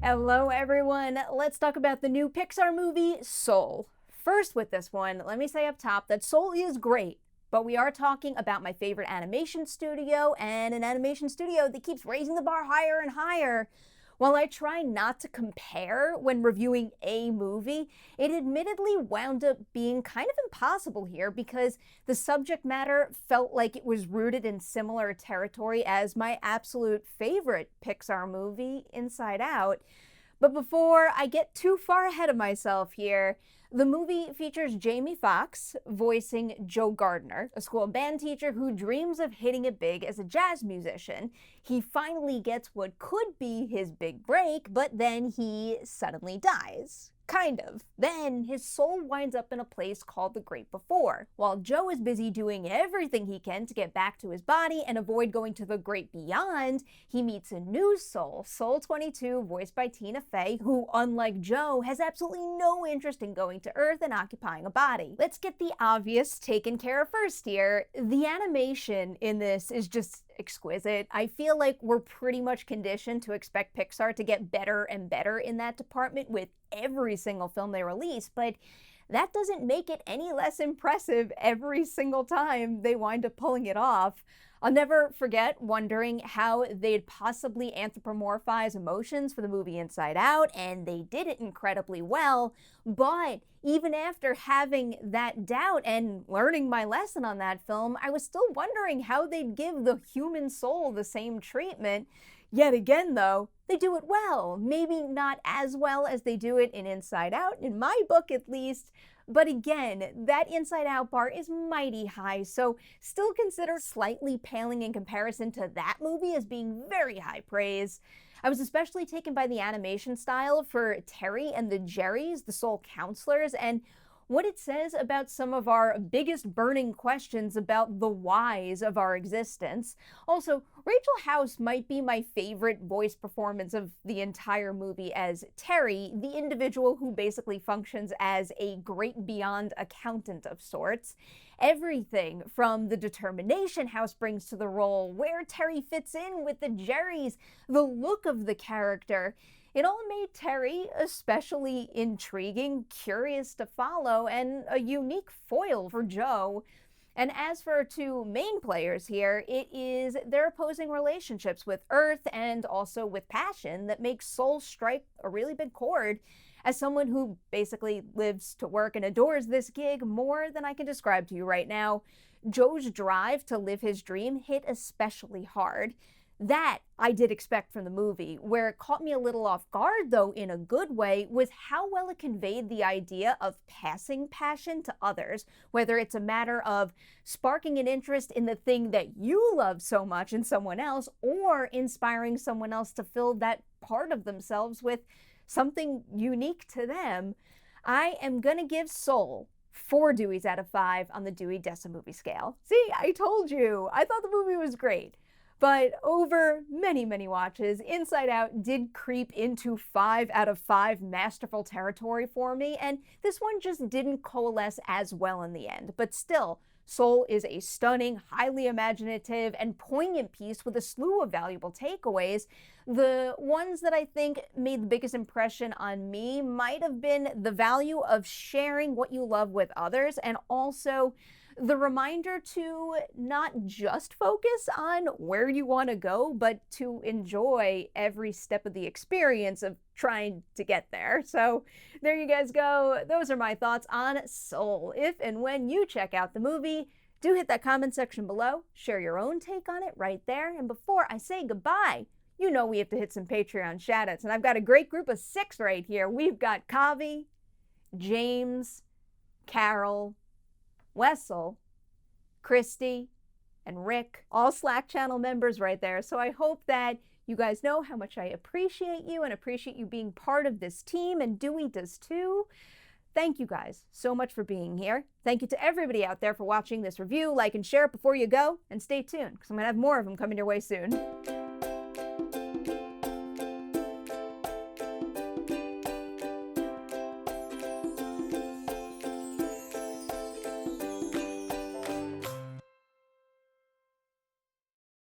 Hello everyone, let's talk about the new Pixar movie, Soul. First with this one, let me say up top that Soul is great, but we are talking about my favorite animation studio, and an animation studio that keeps raising the bar higher and higher. While I try not to compare when reviewing a movie, it admittedly wound up being kind of impossible here because the subject matter felt like it was rooted in similar territory as my absolute favorite Pixar movie, Inside Out. But before I get too far ahead of myself here, the movie features Jamie Foxx voicing Joe Gardner, a school band teacher who dreams of hitting it big as a jazz musician. He finally gets what could be his big break, but then he suddenly dies. Kind of. Then his soul winds up in a place called the Great Before. While Joe is busy doing everything he can to get back to his body and avoid going to the Great Beyond, he meets a new soul, Soul 22, voiced by Tina Fey, who, unlike Joe, has absolutely no interest in going to Earth and occupying a body. Let's get the obvious taken care of first here. The animation in this is just exquisite. I feel like we're pretty much conditioned to expect Pixar to get better and better in that department with every single film they release, but that doesn't make it any less impressive every single time they wind up pulling it off. I'll never forget wondering how they'd possibly anthropomorphize emotions for the movie Inside Out, and they did it incredibly well, but even after having that doubt and learning my lesson on that film, I was still wondering how they'd give the human soul the same treatment. Yet again, though, they do it well. Maybe not as well as they do it in Inside Out, in my book at least, but again, that Inside Out bar is mighty high, so still consider slightly paling in comparison to that movie as being very high praise. I was especially taken by the animation style for Terry and the Jerrys, the soul counselors, and what it says about some of our biggest burning questions about the whys of our existence. Also, Rachel House might be my favorite voice performance of the entire movie as Terry, the individual who basically functions as a great beyond accountant of sorts. Everything from the determination House brings to the role, where Terry fits in with the Jerrys, the look of the character. It all made Terry especially intriguing, curious to follow, and a unique foil for Joe. And as for our two main players here, it is their opposing relationships with Earth and also with passion that makes Soul strike a really big chord. As someone who basically lives to work and adores this gig more than I can describe to you right now, Joe's drive to live his dream hit especially hard. That I did expect from the movie. Where it caught me a little off guard, though, in a good way, was how well it conveyed the idea of passing passion to others, whether it's a matter of sparking an interest in the thing that you love so much in someone else, or inspiring someone else to fill that part of themselves with something unique to them. I am gonna give Soul 4 Deweys out of 5 on the Dewey Dessa movie scale. See, I told you, I thought the movie was great. But over many, many watches, Inside Out did creep into 5 out of 5 masterful territory for me, and this one just didn't coalesce as well in the end. But still, Soul is a stunning, highly imaginative, and poignant piece with a slew of valuable takeaways. The ones that I think made the biggest impression on me might have been the value of sharing what you love with others, and also the reminder to not just focus on where you want to go, but to enjoy every step of the experience of trying to get there. So there you guys go. Those are my thoughts on Soul. If and when you check out the movie, do hit that comment section below. Share your own take on it right there. And before I say goodbye, you know we have to hit some Patreon shoutouts. And I've got a great group of 6 right here. We've got Kavi, James, Carol, Wessel, Christy, and Rick, all Slack channel members right there. So I hope that you guys know how much I appreciate you and appreciate you being part of this team, and Dewey does too. Thank you guys so much for being here. Thank you to everybody out there for watching this review. Like and share it before you go, and stay tuned because I'm going to have more of them coming your way soon.